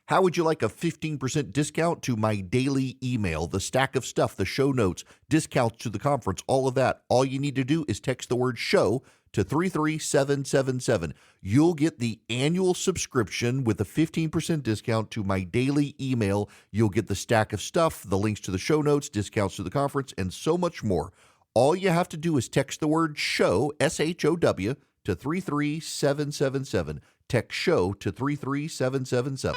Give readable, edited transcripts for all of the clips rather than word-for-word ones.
How would you like a 15% discount to my daily email, the stack of stuff, the show notes, discounts to the conference, all of that? All you need to do is text the word show to 33777. You'll get the annual subscription with a 15% discount to my daily email. You'll get the stack of stuff, the links to the show notes, discounts to the conference, and so much more. All you have to do is text the word show, SHOW, to 33777. Text show to 33777.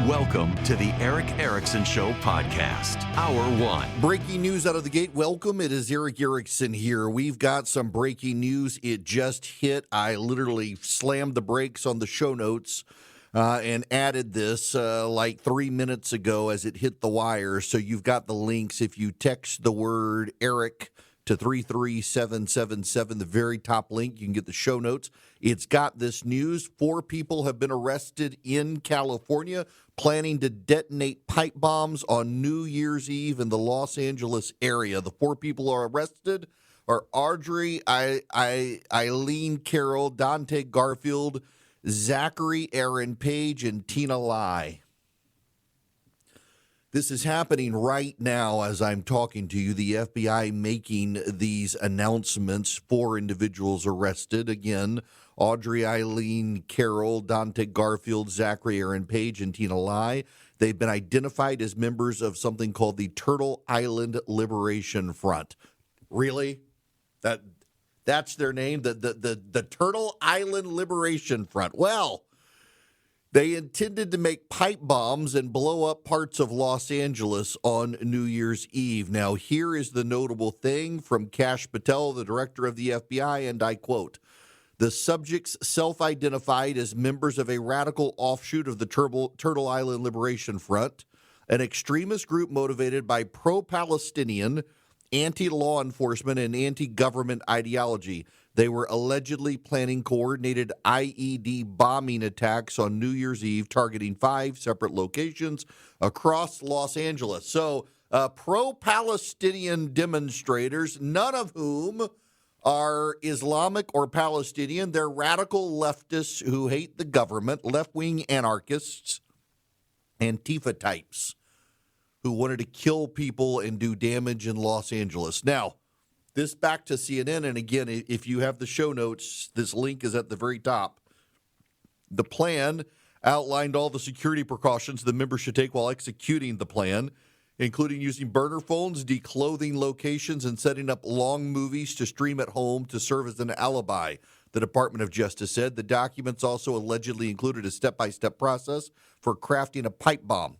Welcome to the Eric Erickson Show podcast, Hour 1. Breaking news out of the gate. Welcome. It is Eric Erickson here. We've got some breaking news. It just hit. I literally slammed the brakes on the show notes and added this like 3 minutes ago as it hit the wire. So you've got the links. If you text the word Eric to 33777, the very top link, you can get the show notes. It's got this news. 4 people have been arrested in California planning to detonate pipe bombs on New Year's Eve in the Los Angeles area. The 4 people are arrested are Audrey, Eileen Carroll, Dante Garfield, Zachary Aaron Page, and Tina Lai. This is happening right now as I'm talking to you. The FBI making these announcements. 4 individuals arrested. Again, Audrey Eileen Carroll, Dante Garfield, Zachary Aaron Page, and Tina Lai. They've been identified as members of something called the Turtle Island Liberation Front. Really? That's their name? The Turtle Island Liberation Front. Well, they intended to make pipe bombs and blow up parts of Los Angeles on New Year's Eve. Now, here is the notable thing from Kash Patel, the director of the FBI, and I quote, "The subjects self-identified as members of a radical offshoot of the Turtle Island Liberation Front, an extremist group motivated by pro-Palestinian, anti-law enforcement, and anti-government ideology. They were allegedly planning coordinated IED bombing attacks on New Year's Eve, targeting 5 separate locations across Los Angeles." So pro-Palestinian demonstrators, none of whom are Islamic or Palestinian. They're radical leftists who hate the government, left-wing anarchists, Antifa types who wanted to kill people and do damage in Los Angeles. Now, this back to CNN, and again, if you have the show notes, this link is at the very top. The plan outlined all the security precautions the members should take while executing the plan, including using burner phones, declothing locations, and setting up long movies to stream at home to serve as an alibi, the Department of Justice said. The documents also allegedly included a step-by-step process for crafting a pipe bomb.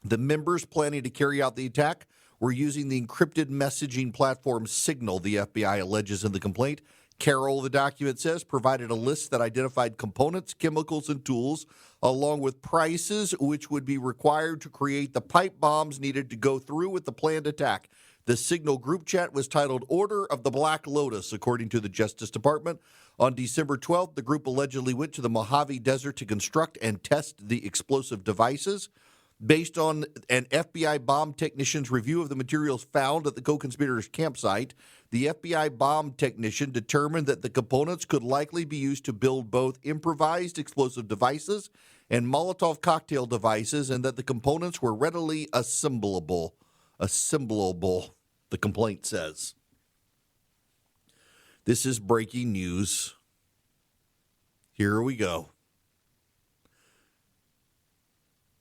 The members planning to carry out the attack were using the encrypted messaging platform Signal, the FBI alleges in the complaint. Carroll, the document says, provided a list that identified components, chemicals, and tools, along with prices which would be required to create the pipe bombs needed to go through with the planned attack. The Signal group chat was titled Order of the Black Lotus, according to the Justice Department. On December 12th, the group allegedly went to the Mojave Desert to construct and test the explosive devices. Based on an FBI bomb technician's review of the materials found at the co-conspirators' campsite, the FBI bomb technician determined that the components could likely be used to build both improvised explosive devices and Molotov cocktail devices, and that the components were readily assemblable, the complaint says. This is breaking news. Here we go.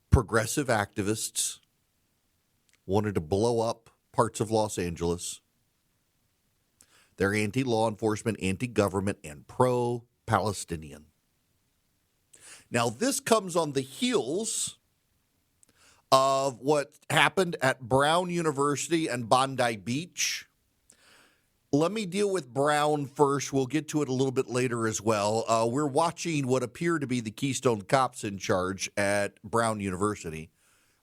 Progressive activists wanted to blow up parts of Los Angeles. They're anti-law enforcement, anti-government, and pro-Palestinian. Now, this comes on the heels of what happened at Brown University and Bondi Beach. Let me deal with Brown first. We'll get to it a little bit later as well. We're watching what appear to be the Keystone Cops in charge at Brown University.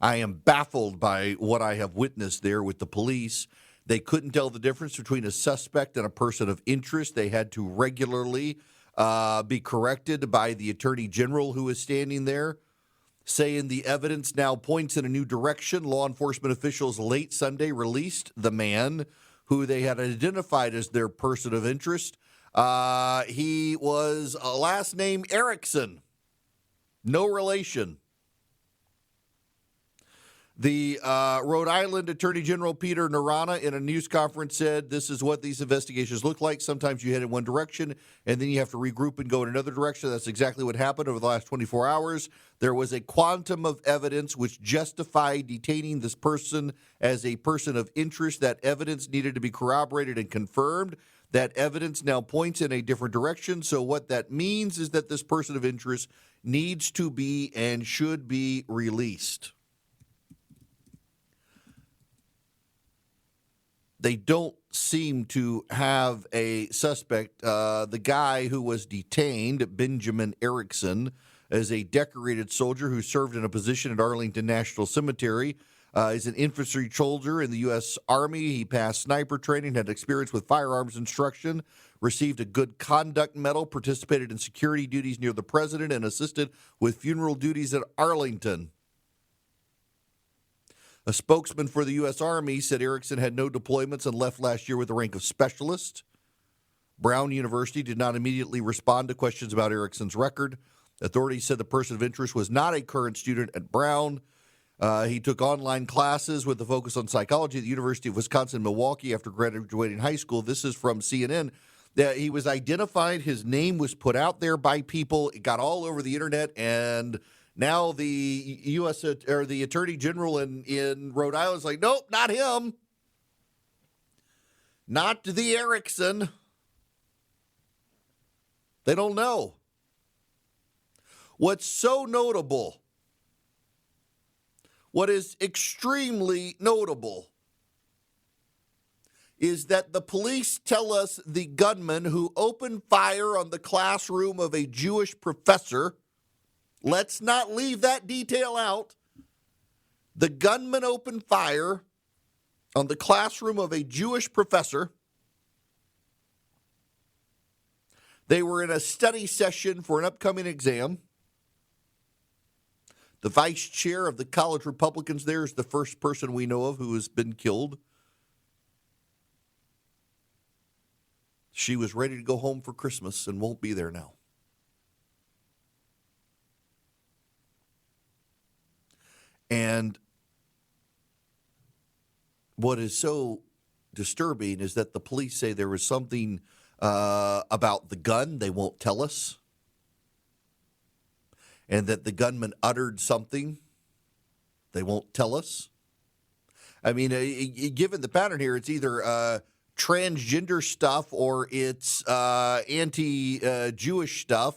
I am baffled by what I have witnessed there with the police. They couldn't tell the difference between a suspect and a person of interest. They had to regularly be corrected by the Attorney General who is standing there, saying the evidence now points in a new direction. Law enforcement officials late Sunday released the man who they had identified as their person of interest. He was a last name Erickson. No relation. The Rhode Island Attorney General Peter Narana in a news conference said this is what these investigations look like. Sometimes you head in one direction and then you have to regroup and go in another direction. That's exactly what happened over the last 24 hours. There was a quantum of evidence which justified detaining this person as a person of interest. That evidence needed to be corroborated and confirmed. That evidence now points in a different direction. So what that means is that this person of interest needs to be and should be released. They don't seem to have a suspect. The guy who was detained, Benjamin Erickson, is a decorated soldier who served in a position at Arlington National Cemetery. He's an infantry soldier in the U.S. Army. He passed sniper training, had experience with firearms instruction, received a Good Conduct Medal, participated in security duties near the president, and assisted with funeral duties at Arlington. A spokesman for the U.S. Army said Erickson had no deployments and left last year with the rank of specialist. Brown University did not immediately respond to questions about Erickson's record. Authorities said the person of interest was not a current student at Brown. He took online classes with a focus on psychology at the University of Wisconsin-Milwaukee after graduating high school. This is from CNN. He was identified. His name was put out there by people. It got all over the internet, and now the U.S. or the Attorney General in Rhode Island is like, nope, not him. Not the Erickson. They don't know. What's so notable, what is extremely notable, is that the police tell us the gunman who opened fire on the classroom of a Jewish professor. Let's not leave that detail out. The gunman opened fire on the classroom of a Jewish professor. They were in a study session for an upcoming exam. The vice chair of the college Republicans there is the first person we know of who has been killed. She was ready to go home for Christmas and won't be there now. And what is so disturbing is that the police say there was something about the gun they won't tell us, and that the gunman uttered something they won't tell us. I mean, given the pattern here, it's either transgender stuff or it's anti-Jewish stuff,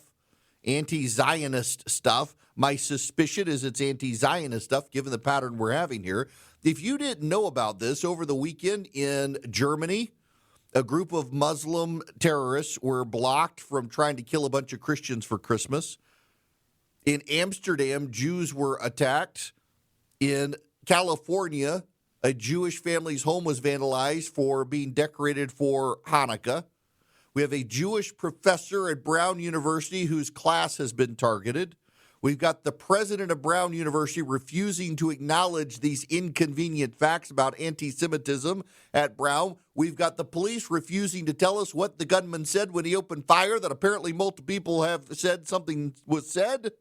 anti-Zionist stuff. My suspicion is it's anti-Zionist stuff, given the pattern we're having here. If you didn't know about this, over the weekend in Germany, a group of Muslim terrorists were blocked from trying to kill a bunch of Christians for Christmas. In Amsterdam, Jews were attacked. In California, a Jewish family's home was vandalized for being decorated for Hanukkah. We have a Jewish professor at Brown University whose class has been targeted. We've got the president of Brown University refusing to acknowledge these inconvenient facts about anti-Semitism at Brown. We've got the police refusing to tell us what the gunman said when he opened fire, that apparently multiple people have said something was said.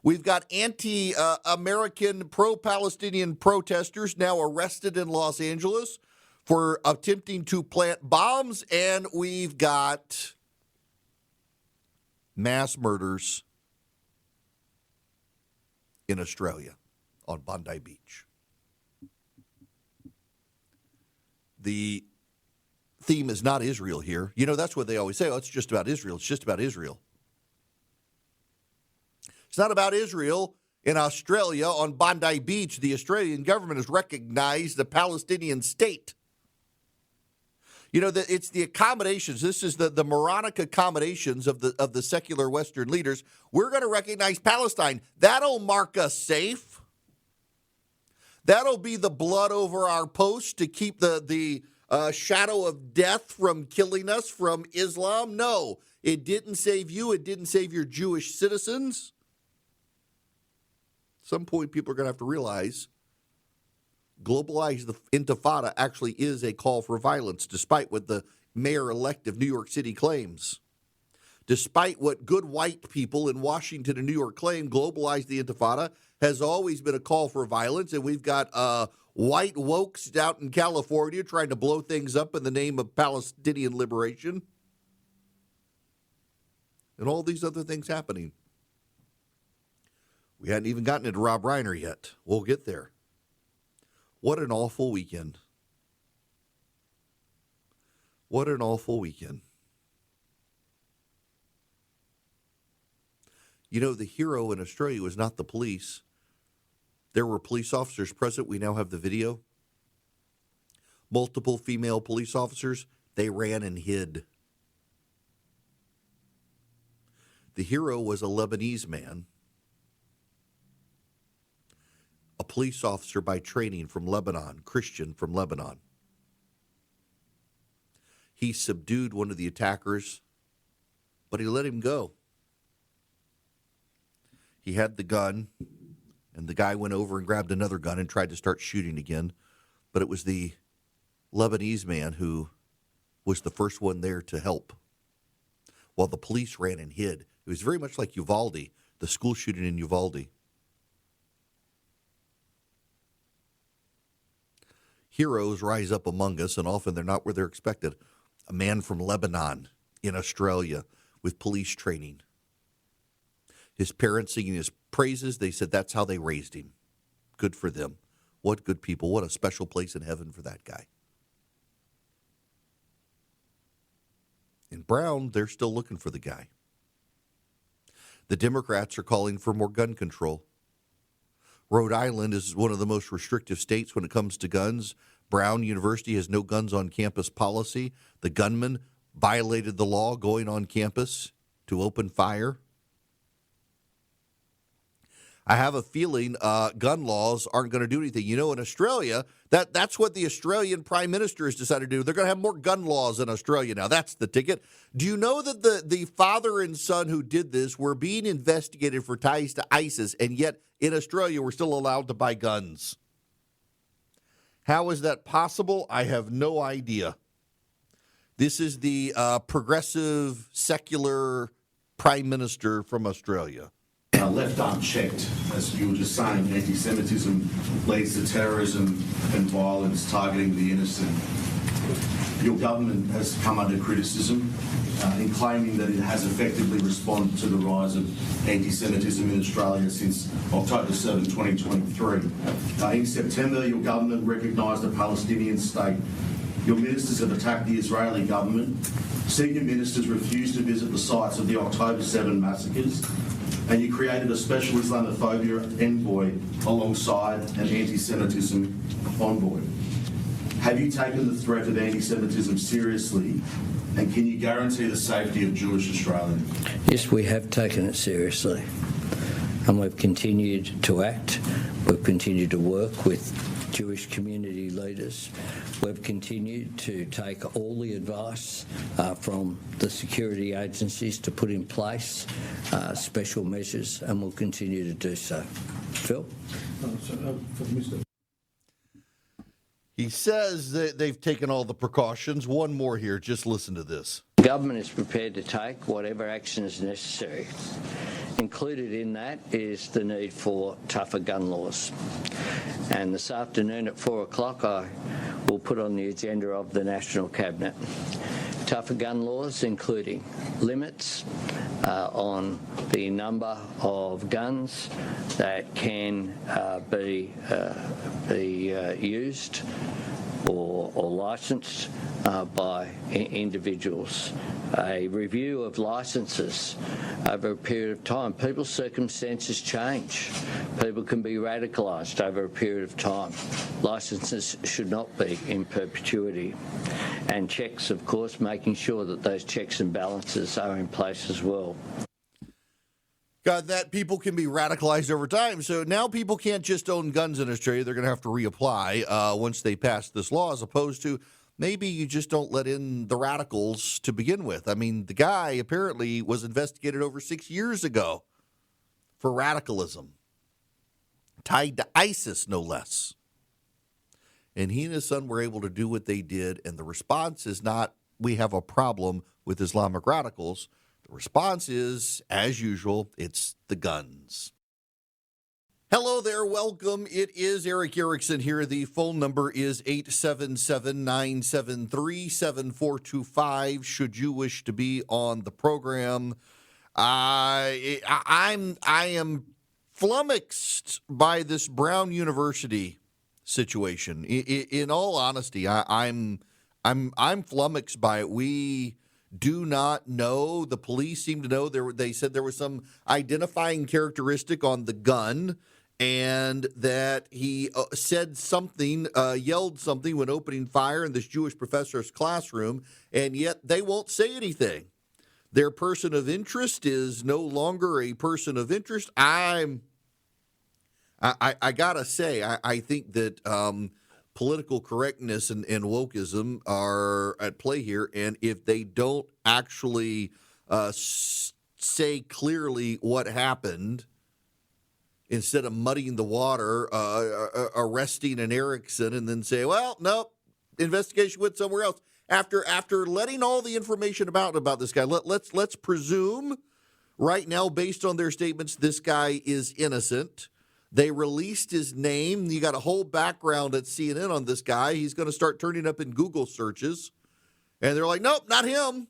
We've got anti-American, pro-Palestinian protesters now arrested in Los Angeles for attempting to plant bombs. And we've got mass murders in Australia on Bondi Beach. The theme is not Israel here. You know, that's what they always say. Oh, it's just about Israel. It's just about Israel. It's not about Israel. In Australia, on Bondi Beach, the Australian government has recognized the Palestinian state. You know, it's the accommodations. This is the moronic accommodations of the secular Western leaders. We're going to recognize Palestine. That'll mark us safe. That'll be the blood over our post to keep the shadow of death from killing us from Islam. No, It didn't save you. It didn't save your Jewish citizens. At some point, people are going to have to realize globalize the intifada actually is a call for violence, despite what the mayor-elect of New York City claims. Despite what good white people in Washington and New York claim, globalize the intifada has always been a call for violence, and we've got white wokes out in California trying to blow things up in the name of Palestinian liberation, and all these other things happening. We hadn't even gotten into Rob Reiner yet. We'll get there. What an awful weekend. What an awful weekend. You know, the hero in Australia was not the police. There were police officers present. We now have the video. Multiple female police officers. They ran and hid. The hero was a Lebanese man, a police officer by training from Lebanon, Christian from Lebanon. He subdued one of the attackers, but he let him go. He had the gun, and the guy went over and grabbed another gun and tried to start shooting again. But it was the Lebanese man who was the first one there to help, while the police ran and hid. It was very much like Uvalde, the school shooting in Uvalde. Heroes rise up among us, and often they're not where they're expected. A man from Lebanon in Australia with police training. His parents singing his praises. They said that's how they raised him. Good for them. What good people. What a special place in heaven for that guy. In Brown, they're still looking for the guy. The Democrats are calling for more gun control. Rhode Island is one of the most restrictive states when it comes to guns. Brown University has no guns on campus policy. The gunman violated the law going on campus to open fire. I have a feeling gun laws aren't going to do anything. You know, in Australia, that's what the Australian Prime Minister has decided to do. They're going to have more gun laws in Australia now. That's the ticket. Do you know that the father and son who did this were being investigated for ties to ISIS, and yet in Australia we're still allowed to buy guns? How is that possible? I have no idea. This is the progressive, secular Prime Minister from Australia. Left unchecked, as you were just saying, anti-Semitism leads to terrorism and violence targeting the innocent. Your government has come under criticism in claiming that it has effectively responded to the rise of anti-Semitism in Australia since October 7, 2023. In September, your government recognised a Palestinian state. Your ministers have attacked the Israeli government. Senior ministers refused to visit the sites of the October 7 massacres. And you created a special Islamophobia envoy alongside an anti-Semitism envoy. Have you taken the threat of anti-Semitism seriously, and can you guarantee the safety of Jewish Australians? Yes, we have taken it seriously, and we've continued to act. We've continued to work with Jewish community leaders. We've continued to take all the advice from the security agencies to put in place special measures, and we'll continue to do so. Phil? He says that they've taken all the precautions. One more here. Just listen to this. The government is prepared to take whatever action is necessary. Included in that is the need for tougher gun laws. And this afternoon at 4 o'clock, I will put on the agenda of the National Cabinet tougher gun laws, including limits on the number of guns that can be used or licensed by individuals. A review of licences over a period of time. People's circumstances change. People can be radicalised over a period of time. Licences should not be in perpetuity. And checks, of course, making sure that those checks and balances are in place as well. God, that people can be radicalized over time. So now people can't just own guns in Australia. They're going to have to reapply once they pass this law, as opposed to maybe you just don't let in the radicals to begin with. I mean, the guy apparently was investigated over 6 years ago for radicalism, tied to ISIS, no less. And he and his son were able to do what they did, and the response is not, we have a problem with Islamic radicals. The response is, as usual, it's the guns. Hello there, welcome. It is Eric Erickson here. The phone number is 877-973-7425. Should you wish to be on the program, I am flummoxed by this Brown University situation. In all honesty, I'm flummoxed by it. We do not know. The police seem to know. They said there was some identifying characteristic on the gun, and that he said something, yelled something when opening fire in this Jewish professor's classroom, and yet they won't say anything. Their person of interest is no longer a person of interest. I gotta say, I think that political correctness and wokeism are at play here, and if they don't actually say clearly what happened, instead of muddying the water, arresting an Erickson, and then say, well, nope, investigation went somewhere else. After letting all the information about this guy, let's presume right now, based on their statements, this guy is innocent. They released his name. You got a whole background at CNN on this guy. He's going to start turning up in Google searches. And they're like, nope, not him.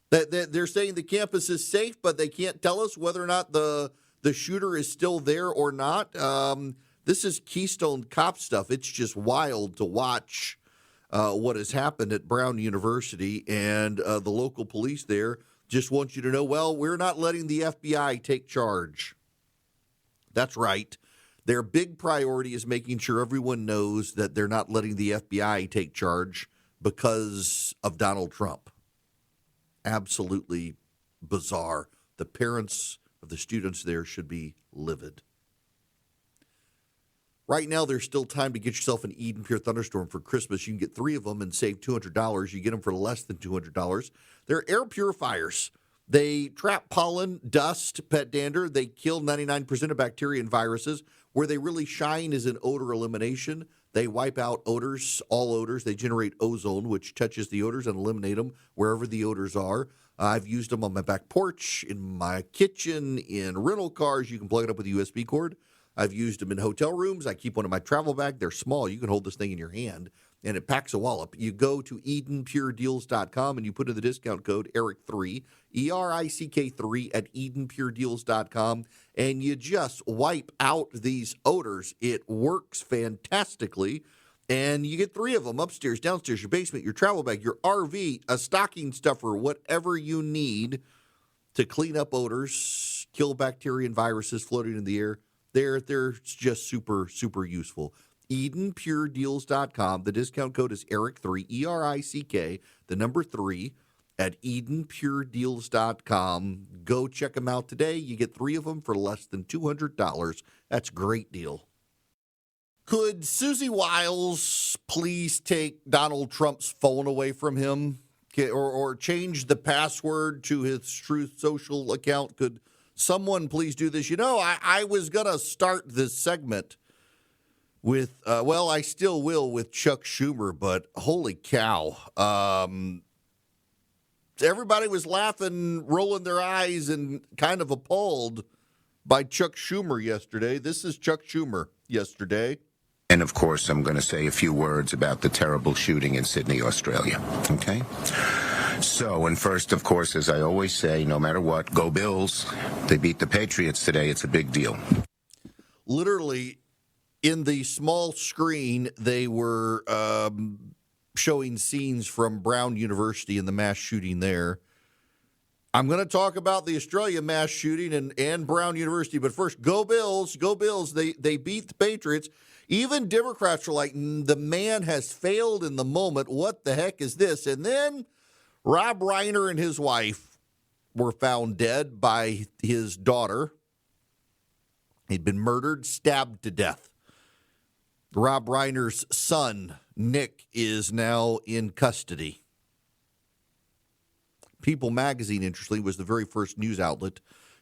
They're saying the campus is safe, but they can't tell us whether or not the shooter is still there or not. This is Keystone Cop stuff. It's just wild to watch what has happened at Brown University, and the local police there just want you to know, well, we're not letting the FBI take charge. That's right. Their big priority is making sure everyone knows that they're not letting the FBI take charge because of Donald Trump. Absolutely bizarre. The parents of the students there should be livid. Right now, there's still time to get yourself an Eden Pure Thunderstorm for Christmas. You can get 3 of them and save $200. You get them for less than $200. They're air purifiers. They trap pollen, dust, pet dander. They kill 99% of bacteria and viruses. Where they really shine is in odor elimination. They wipe out odors, all odors. They generate ozone, which touches the odors and eliminate them wherever the odors are. I've used them on my back porch, in my kitchen, in rental cars. You can plug it up with a USB cord. I've used them in hotel rooms. I keep one in my travel bag. They're small. You can hold this thing in your hand, and it packs a wallop. You go to EdenPureDeals.com, and you put in the discount code ERIC3, ERICK3 at EdenPureDeals.com, and you just wipe out these odors. It works fantastically, and you get 3 of them upstairs, downstairs, your basement, your travel bag, your RV, a stocking stuffer, whatever you need to clean up odors, kill bacteria and viruses floating in the air. They're just super, super useful. EdenPureDeals.com. The discount code is ERIC3, ERICK, the number 3, at EdenPureDeals.com. Go check them out today. You get 3 of them for less than $200. That's a great deal. Could Susie Wiles please take Donald Trump's phone away from him, or change the password to his Truth Social account? Could someone please do this? You know, I was going to start this segment with, well, I still will, with Chuck Schumer, but holy cow. Everybody was laughing, rolling their eyes, and kind of appalled by Chuck Schumer yesterday. This is Chuck Schumer yesterday. And, of course, I'm going to say a few words about the terrible shooting in Sydney, Australia. Okay? So, and first, of course, as I always say, no matter what, go Bills. They beat the Patriots today. It's a big deal. Literally, in the small screen, they were showing scenes from Brown University and the mass shooting there. I'm going to talk about the Australia mass shooting and Brown University, but first, go Bills, go Bills. They beat the Patriots. Even Democrats are like, the man has failed in the moment. What the heck is this? And then Rob Reiner and his wife were found dead by his daughter. He'd been murdered, stabbed to death. Rob Reiner's son Nick is now in custody. People magazine, interestingly, was the very first news outlet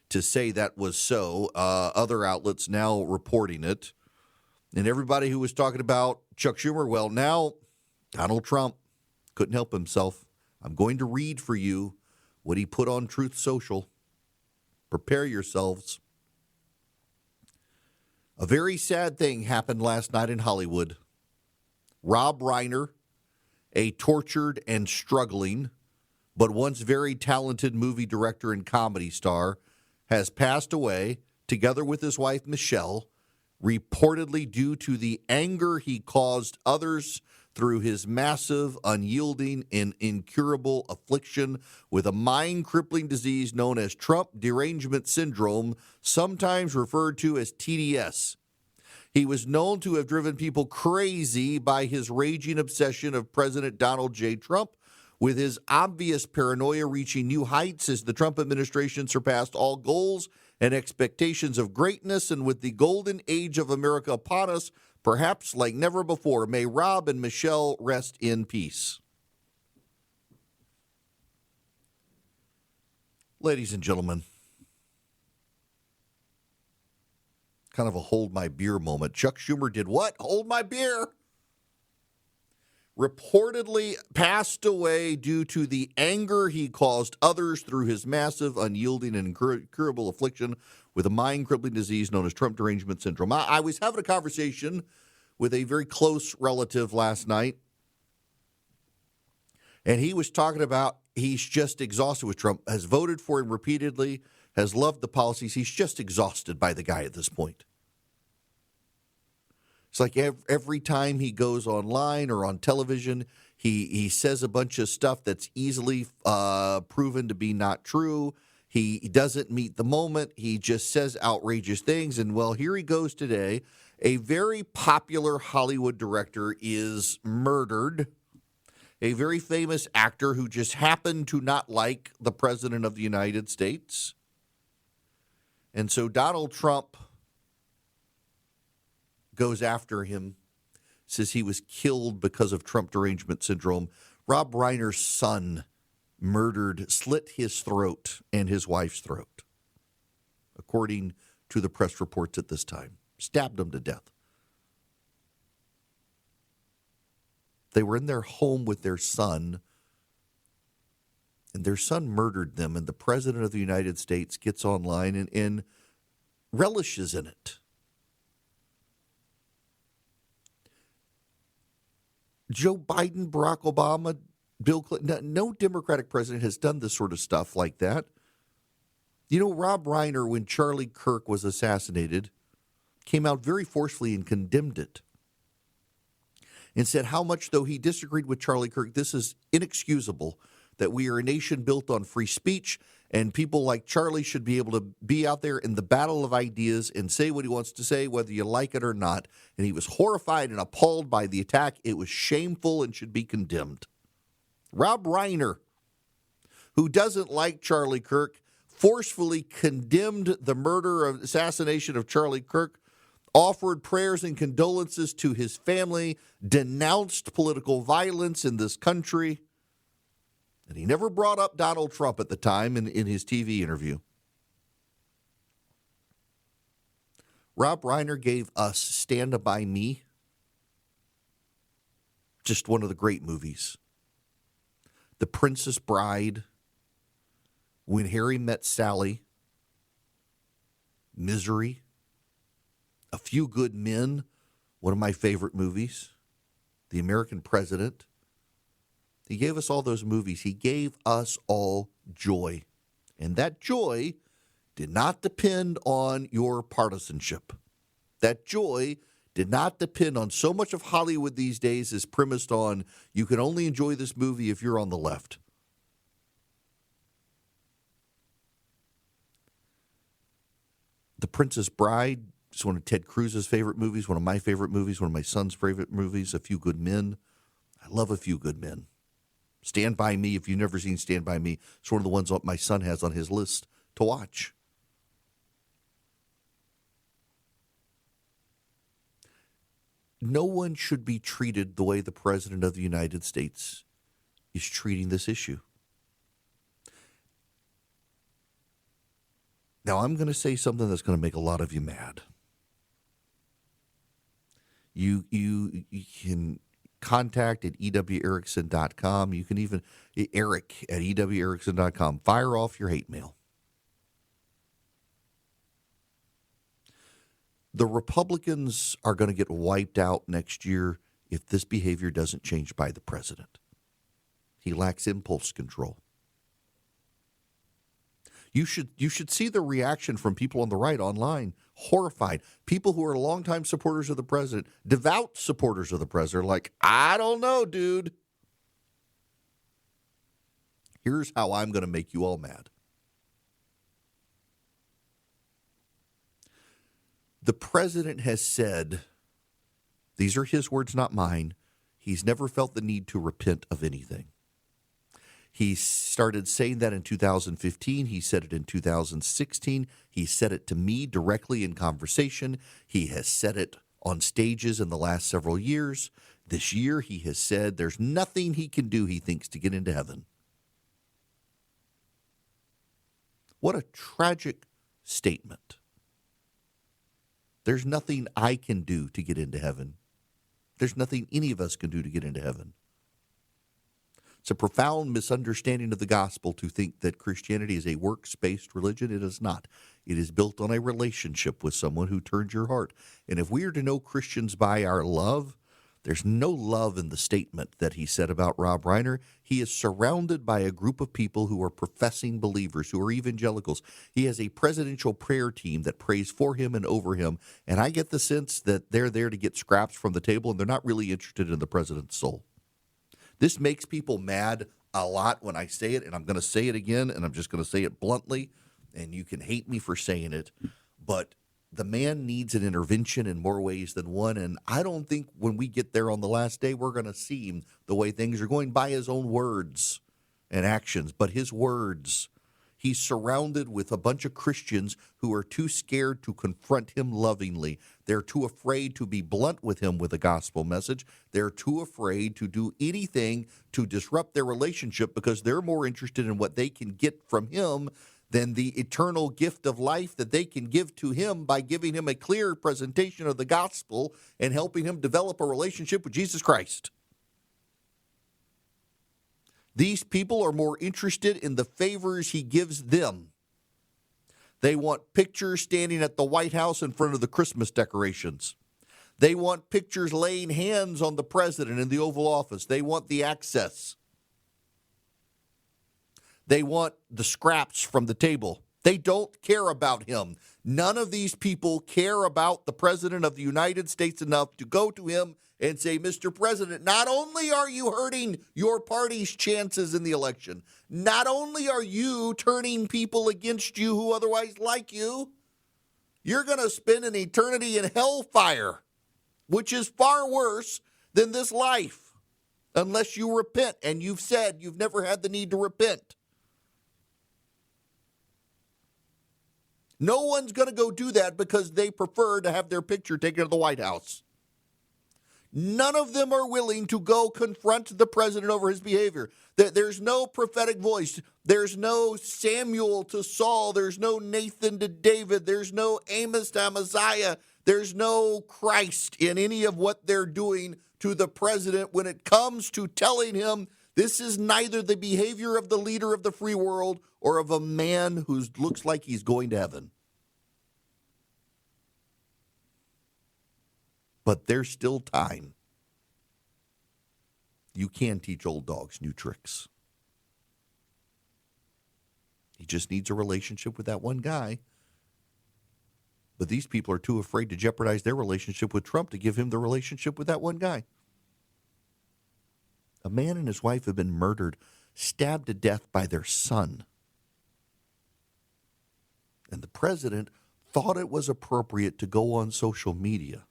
to say that was so. Other outlets now reporting it. And everybody who was talking about Chuck Schumer, well, now Donald Trump couldn't help himself. I'm going to read for you what he put on Truth Social. Prepare yourselves. A very sad thing happened last night in Hollywood. Rob Reiner, a tortured and struggling but once very talented movie director and comedy star, has passed away together with his wife Michelle, reportedly due to the anger he caused others through his massive, unyielding, and incurable affliction with a mind-crippling disease known as Trump derangement syndrome, sometimes referred to as TDS. He was known to have driven people crazy by his raging obsession of President Donald J. Trump, with his obvious paranoia reaching new heights as the Trump administration surpassed all goals and expectations of greatness, and with the golden age of America upon us, perhaps like never before. May Rob and Michelle rest in peace. Ladies and gentlemen, kind of a hold my beer moment. Chuck Schumer did what? Hold my beer. Reportedly passed away due to the anger he caused others through his massive, unyielding, and incurable affliction with a mind-crippling disease known as Trump derangement syndrome. I was having a conversation with a very close relative last night, and he was talking about he's just exhausted with Trump, has voted for him repeatedly, has loved the policies. He's just exhausted by the guy at this point. It's like every time he goes online or on television, he says a bunch of stuff that's easily proven to be not true. He doesn't meet the moment. He just says outrageous things. And, well, here he goes today. A very popular Hollywood director is murdered. A very famous actor who just happened to not like the President of the United States. And so Donald Trump goes after him, says he was killed because of Trump derangement syndrome. Rob Reiner's son murdered, slit his throat and his wife's throat, according to the press reports at this time. Stabbed him to death. They were in their home with their son, and their son murdered them, and the President of the United States gets online and relishes in it. Joe Biden, Barack Obama, Bill Clinton, no Democratic president has done this sort of stuff like that. You know, Rob Reiner, when Charlie Kirk was assassinated, came out very forcefully and condemned it and said how much, though he disagreed with Charlie Kirk, this is inexcusable, that we are a nation built on free speech, and people like Charlie should be able to be out there in the battle of ideas and say what he wants to say, whether you like it or not. And he was horrified and appalled by the attack. It was shameful and should be condemned. Rob Reiner, who doesn't like Charlie Kirk, forcefully condemned the assassination of Charlie Kirk, offered prayers and condolences to his family, denounced political violence in this country. And he never brought up Donald Trump at the time in his TV interview. Rob Reiner gave us Stand By Me, just one of the great movies. The Princess Bride, When Harry Met Sally, Misery, A Few Good Men, one of my favorite movies, The American President. He gave us all those movies. He gave us all joy. And that joy did not depend on your partisanship. That joy did not depend on so much of Hollywood these days is premised on you can only enjoy this movie if you're on the left. The Princess Bride is one of Ted Cruz's favorite movies, one of my favorite movies, one of my son's favorite movies, A Few Good Men. I love A Few Good Men. Stand By Me, if you've never seen Stand By Me, it's one of the ones that my son has on his list to watch. no one should be treated the way the President of the United States is treating this issue. Now, I'm going to say something that's going to make a lot of you mad. You can contact at ewerickson.com. You can even, Eric at ewerickson.com. Fire off your hate mail. The Republicans are going to get wiped out next year if this behavior doesn't change by the president. He lacks impulse control. You should see the reaction from people on the right online, horrified. People who are longtime supporters of the president, devout supporters of the president, are like, I don't know, dude. Here's how I'm going to make you all mad. The president has said, these are his words, not mine, he's never felt the need to repent of anything. He started saying that in 2015. He said it in 2016. He said it to me directly in conversation. He has said it on stages in the last several years. This year, he has said there's nothing he can do, he thinks, to get into heaven. What a tragic statement. There's nothing I can do to get into heaven. There's nothing any of us can do to get into heaven. It's a profound misunderstanding of the gospel to think that Christianity is a works-based religion. It is not. It is built on a relationship with someone who turns your heart. And if we are to know Christians by our love, there's no love in the statement that he said about Rob Reiner. He is surrounded by a group of people who are professing believers, who are evangelicals. He has a presidential prayer team that prays for him and over him. And I get the sense that they're there to get scraps from the table, and they're not really interested in the president's soul. This makes people mad a lot when I say it, and I'm going to say it again, and I'm just going to say it bluntly, and you can hate me for saying it, but the man needs an intervention in more ways than one, and I don't think when we get there on the last day, we're going to see him the way things are going by his own words and actions, but his words. He's surrounded with a bunch of Christians who are too scared to confront him lovingly. They're too afraid to be blunt with him with a gospel message. They're too afraid to do anything to disrupt their relationship because they're more interested in what they can get from him than the eternal gift of life that they can give to him by giving him a clear presentation of the gospel and helping him develop a relationship with Jesus Christ. These people are more interested in the favors he gives them. They want pictures standing at the White House in front of the Christmas decorations. They want pictures laying hands on the president in the Oval Office. They want the access. They want the scraps from the table. They don't care about him. None of these people care about the President of the United States enough to go to him and say, Mr. President, not only are you hurting your party's chances in the election, not only are you turning people against you who otherwise like you, you're going to spend an eternity in hellfire, which is far worse than this life, unless you repent. And you've said you've never had the need to repent. No one's going to go do that because they prefer to have their picture taken at the White House. None of them are willing to go confront the president over his behavior. There's no prophetic voice. There's no Samuel to Saul. There's no Nathan to David. There's no Amos to Amaziah. There's no Christ in any of what they're doing to the president when it comes to telling him this is neither the behavior of the leader of the free world or of a man who looks like he's going to heaven. But there's still time. You can teach old dogs new tricks. He just needs a relationship with that one guy. But these people are too afraid to jeopardize their relationship with Trump to give him the relationship with that one guy. A man and his wife have been murdered, stabbed to death by their son. And the president thought it was appropriate to go on social media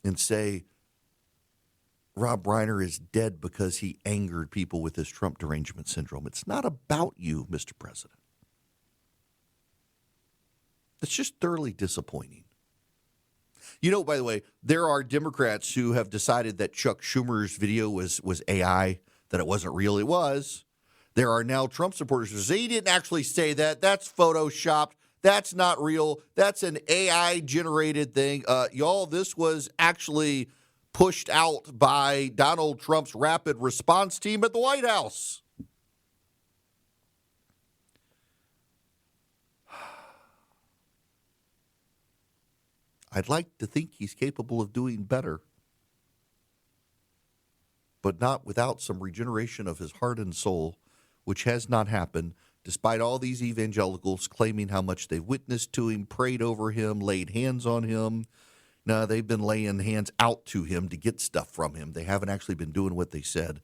and say, Rob Reiner is dead because he angered people with his Trump derangement syndrome. It's not about you, Mr. President. It's just thoroughly disappointing. By the way, there are Democrats who have decided that Chuck Schumer's video was AI, that it wasn't real. It was. There are now Trump supporters who say he didn't actually say that. That's photoshopped. That's not real. That's an AI-generated thing. Y'all, this was actually pushed out by Donald Trump's rapid response team at the White House. I'd like to think he's capable of doing better, but not without some regeneration of his heart and soul, which has not happened, despite all these evangelicals claiming how much they've witnessed to him, prayed over him, laid hands on him. No, they've been laying hands out to him to get stuff from him. They haven't actually been doing what they said.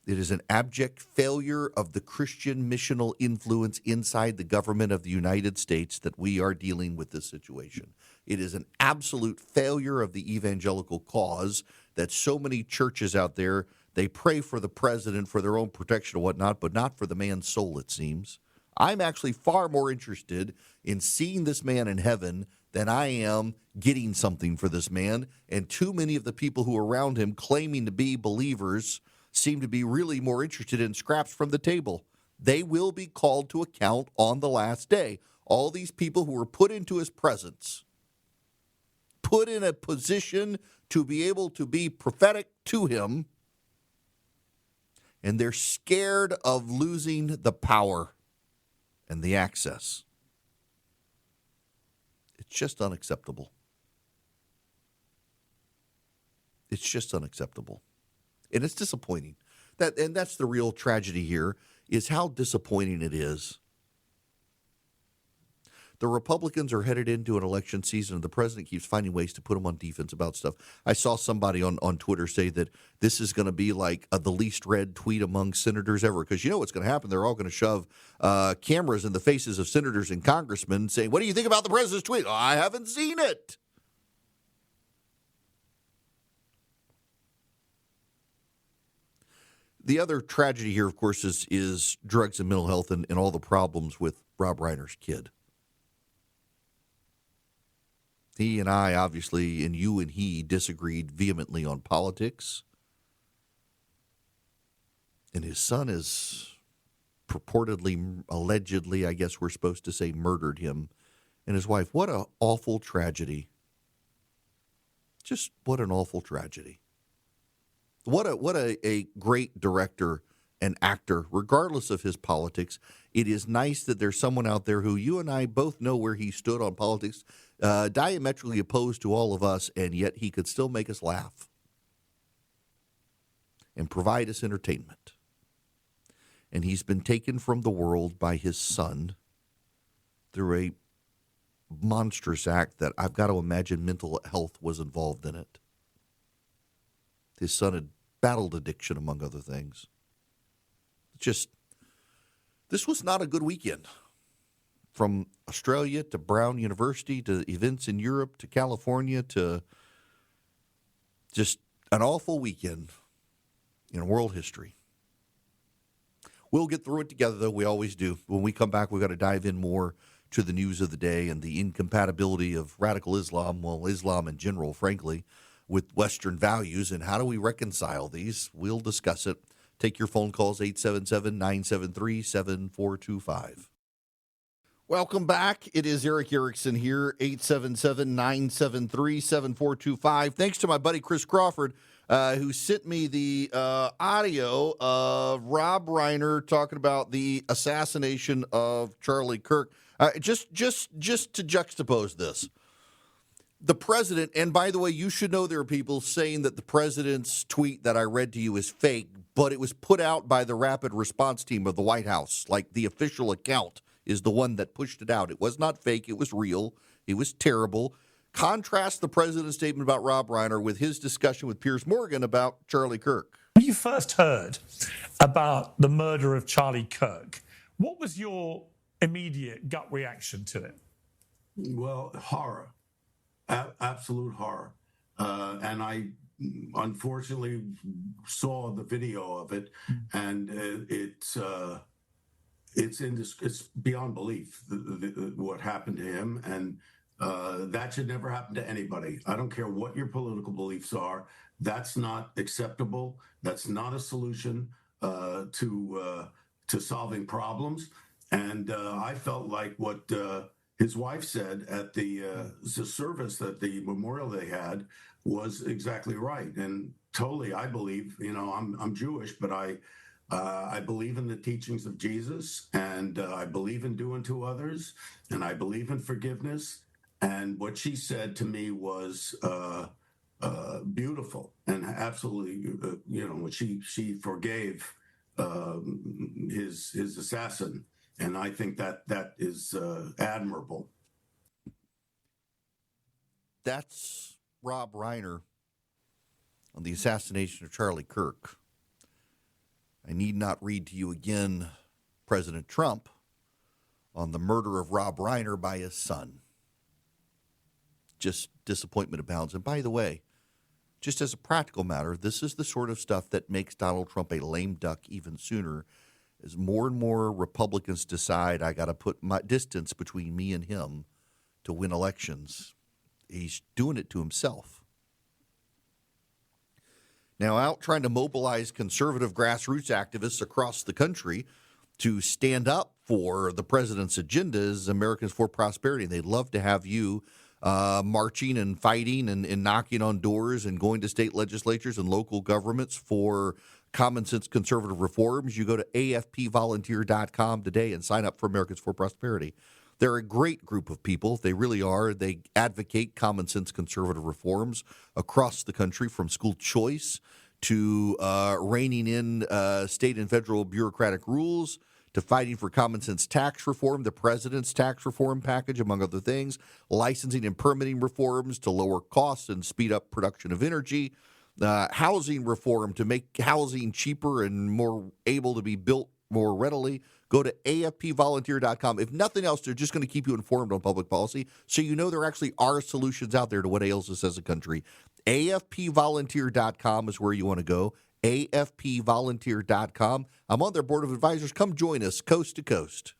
It is an abject failure of the Christian missional influence inside the government of the United States that we are dealing with this situation. It is an absolute failure of the evangelical cause that so many churches out there, they pray for the president for their own protection and whatnot, but not for the man's soul, it seems. I'm actually far more interested in seeing this man in heaven than I am getting something for this man. And too many of the people who are around him claiming to be believers seem to be really more interested in scraps from the table. They will be called to account on the last day. All these people who were put into his presence, put in a position to be able to be prophetic to him, and they're scared of losing the power and the access. It's just unacceptable. It's just unacceptable. And it's disappointing. And that's the real tragedy here, is how disappointing it is. The Republicans are headed into an election season, and the president keeps finding ways to put them on defense about stuff. I saw somebody on Twitter say that this is going to be like the least read tweet among senators ever, because you know what's going to happen. They're all going to shove cameras in the faces of senators and congressmen saying, what do you think about the president's tweet? Oh, I haven't seen it. The other tragedy here, of course, is drugs and mental health and all the problems with Rob Reiner's kid. He and I, obviously, and you and he disagreed vehemently on politics. And his son is purportedly, allegedly, I guess we're supposed to say, murdered him. And his wife. What an awful tragedy. Just what an awful tragedy. What a great director and actor, regardless of his politics. It is nice that there's someone out there who you and I both know where he stood on politics, diametrically opposed to all of us, and yet he could still make us laugh and provide us entertainment. And he's been taken from the world by his son through a monstrous act that I've got to imagine mental health was involved in it. His son had battled addiction, among other things. This was not a good weekend. From Australia to Brown University to events in Europe to California to just an awful weekend in world history. We'll get through it together, though. We always do. When we come back, we've got to dive in more to the news of the day and the incompatibility of radical Islam, well, Islam in general, frankly, with Western values, and how do we reconcile these? We'll discuss it. Take your phone calls, 877-973-7425. Welcome back. It is Eric Erickson here, 877-973-7425. Thanks to my buddy Chris Crawford, who sent me the audio of Rob Reiner talking about the assassination of Charlie Kirk. Just to juxtapose this. The president, and by the way, you should know there are people saying that the president's tweet that I read to you is fake, but it was put out by the rapid response team of the White House. Like, the official account is the one that pushed it out. It was not fake. It was real. It was terrible. Contrast the president's statement about Rob Reiner with his discussion with Piers Morgan about Charlie Kirk. When you first heard about the murder of Charlie Kirk, what was your immediate gut reaction to it? Well, horror. Absolute horror. And I unfortunately saw the video of it, and it's beyond belief what happened to him. And That should never happen to anybody. I don't care what your political beliefs are. That's not acceptable. That's not a solution to solving problems. And I felt like what his wife said at the service, that the memorial they had, was exactly right. And totally, I believe. I'm Jewish, but I believe in the teachings of Jesus, and I believe in doing to others, and I believe in forgiveness. And what she said to me was beautiful and absolutely, she forgave his assassin, and I think that is admirable. That's Rob Reiner on the assassination of Charlie Kirk. I need not read to you again President Trump on the murder of Rob Reiner by his son. Just disappointment abounds. And by the way, just as a practical matter, this is the sort of stuff that makes Donald Trump a lame duck even sooner, as more and more Republicans decide I got to put my distance between me and him to win elections. He's doing it to himself. Now, out trying to mobilize conservative grassroots activists across the country to stand up for the president's agenda is Americans for Prosperity. They'd love to have you marching and fighting and knocking on doors and going to state legislatures and local governments for common sense conservative reforms. You go to afpvolunteer.com today and sign up for Americans for Prosperity. They're a great group of people. They really are. They advocate common sense conservative reforms across the country, from school choice to reining in state and federal bureaucratic rules, to fighting for common sense tax reform, the president's tax reform package, among other things, licensing and permitting reforms to lower costs and speed up production of energy, housing reform to make housing cheaper and more able to be built more readily. Go to afpvolunteer.com. If nothing else, they're just going to keep you informed on public policy, so you know there actually are solutions out there to what ails us as a country. afpvolunteer.com is where you want to go. afpvolunteer.com. I'm on their board of advisors. Come join us coast to coast.